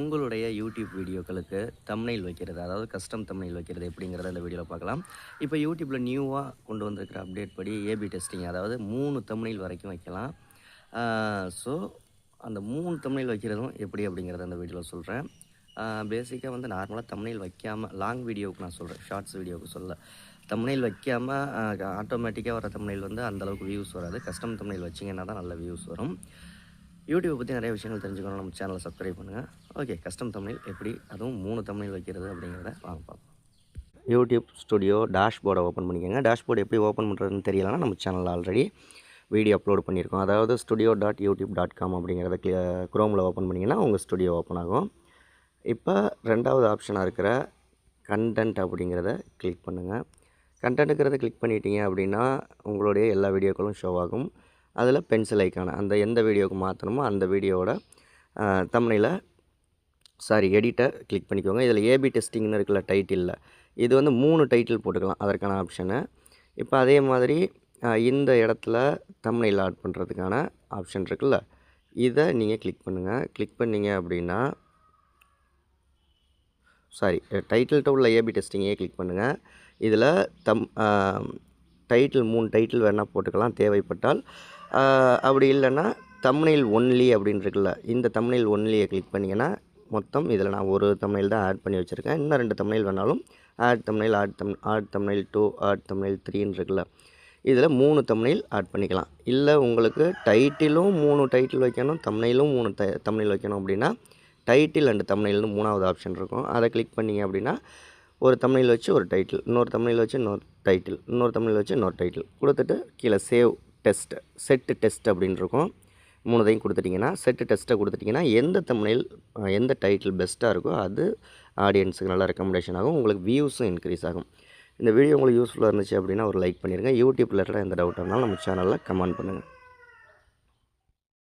உங்களுடைய யூடியூப் வீடியோக்களுக்கு தம்ப்நெயில் வைக்கிறது, அதாவது கஸ்டம் தம்ப்நெயில் வைக்கிறது எப்படிங்கிறத இந்த வீடியோவில் பார்க்கலாம். இப்போ யூடியூப்பில் நியூவாக கொண்டு வந்திருக்கிற அப்டேட் படி ஏபி டெஸ்டிங், அதாவது 3 தம்ப்நெயில் வரைக்கும் வைக்கலாம். ஸோ அந்த 3 தம்ப்நெயில் வைக்கிறதும் எப்படி அப்படிங்கிறத அந்த வீடியோவில் சொல்கிறேன். பேசிக்காக வந்து நார்மலாக தம்ப்நெயில் வைக்காமல் லாங் வீடியோவுக்கு நான் சொல்கிறேன், ஷார்ட்ஸ் வீடியோவுக்கு சொல்ல. தம்ப்நெயில் வைக்காமல் ஆட்டோமேட்டிக்காக வர தம்ப்நெயில் வந்து அந்தளவுக்கு வியூஸ் வராது. கஸ்டம் தம்ப்நெயில் வச்சிங்கன்னா தான் நல்ல வியூஸ் வரும். யூடியூப் பற்றி நிறைய விஷயங்கள் தெரிஞ்சுக்கணும், நம்ம சேனலை சப்ஸ்கிரைப் பண்ணுங்கள். ஓகே, கஸ்டம் தம்ப்நெயில் எப்படி, அதுவும் 3 தம்ப்நெயில் வைக்கிறது அப்படிங்கிறத வாங்க பார்ப்போம். யூடியூப் ஸ்டுடியோ டேஷ்போர்டை ஓப்பன் பண்ணிக்கோங்க. டேஷ்போர்டு எப்படி ஓப்பன் பண்ணுறதுன்னு தெரியலனா நம்ம சேனலில் ஆல்ரெடி வீடியோ அப்லோட் பண்ணியிருக்கோம். அதாவது studio.youtube.com அப்படிங்கிறத குரோமில் ஓப்பன் பண்ணிங்கன்னா உங்கள் ஸ்டுடியோ ஓப்பன் ஆகும். இப்போ 2வது ஆப்ஷனாக இருக்கிற கண்டென்ட் அப்படிங்கிறத கிளிக் பண்ணுங்கள். கண்டென்ட்டுங்கிறத கிளிக் பண்ணிட்டீங்க அப்படின்னா உங்களுடைய எல்லா வீடியோக்களும் ஷோ ஆகும். அதில் பென்சில் ஐக்கான அந்த எந்த வீடியோவுக்கு மாற்றணுமோ அந்த வீடியோவோட எடிட்டை கிளிக் பண்ணிக்கோங்க. இதில் ஏபி டெஸ்டிங்னு இருக்குல்ல டைட்டிலில், இது வந்து 3 டைட்டில் போட்டுக்கலாம், அதற்கான ஆப்ஷனு. இப்போ அதே மாதிரி இந்த இடத்துல தம்ப்நெயில் ஆட் பண்ணுறதுக்கான ஆப்ஷன் இருக்குல்ல, இதை நீங்கள் கிளிக் பண்ணுங்கள். கிளிக் பண்ணிங்க அப்படின்னா டைட்டில்கிட்ட உள்ள ஏபி டெஸ்டிங்கே கிளிக் பண்ணுங்கள். இதில் டைட்டில் 3 டைட்டில் வேணால் போட்டுக்கலாம் தேவைப்பட்டால். அப்படி இல்லைன்னா தம்ப்நெயில் ஒன்லி அப்படின்னு இருக்குல்ல, இந்த தம்ப்நெயில் ஒன்லியை கிளிக் பண்ணிங்கன்னா மொத்தம் இதில் நான் ஒரு தம்ப்நெயில் தான் ஆட் பண்ணி வச்சுருக்கேன். இன்னும் 2 தம்ப்நெயில் வேணாலும் add thumbnail, add thumbnail 2, add thumbnail 3ன்னு இருக்குல்ல, இதில் 3 தம்ப்நெயில் ஆட் பண்ணிக்கலாம். இல்லை உங்களுக்கு டைட்டிலும் 3 டைட்டில் வைக்கணும், தம்ப்நெயிலும் 3 தம்ப்நெயில் வைக்கணும் அப்படின்னா டைட்டில் அண்ட் தம்ப்நெயில்னு 3வது ஆப்ஷன் இருக்கும். அதை கிளிக் பண்ணிங்க அப்படின்னா ஒரு தம்ப்நெயில் வச்சு ஒரு டைட்டில், இன்னொரு தம்ப்நெயில் வச்சு இன்னொரு டைட்டில், இன்னொரு தம்ப்நெயில் வச்சு இன்னொரு டைட்டில் கொடுத்துட்டு கீழே சேவ் டெஸ்ட், செட் டெஸ்ட் அப்படின்னு இருக்கும். 3தையும் கொடுத்துட்டிங்கன்னா, செட் டெஸ்ட்டை கொடுத்துட்டிங்கன்னா எந்த தம்ப்நெயில் எந்த டைட்டில் பெஸ்ட்டாக இருக்கோ அது ஆடியன்ஸுக்கு நல்லா ரெக்கமெண்டேஷன் ஆகும், உங்களுக்கு வியூஸும் இன்க்ரீஸ் ஆகும். இந்த வீடியோ உங்களுக்கு யூஸ்ஃபுல்லாக இருந்துச்சு அப்படின்னா ஒரு லைக் பண்ணிடுங்க. யூடியூப் ரிலேட்டடாக எந்த டவுட்டாக இருந்தாலும் நம்ம சேனலில் கமெண்ட் பண்ணுங்கள்.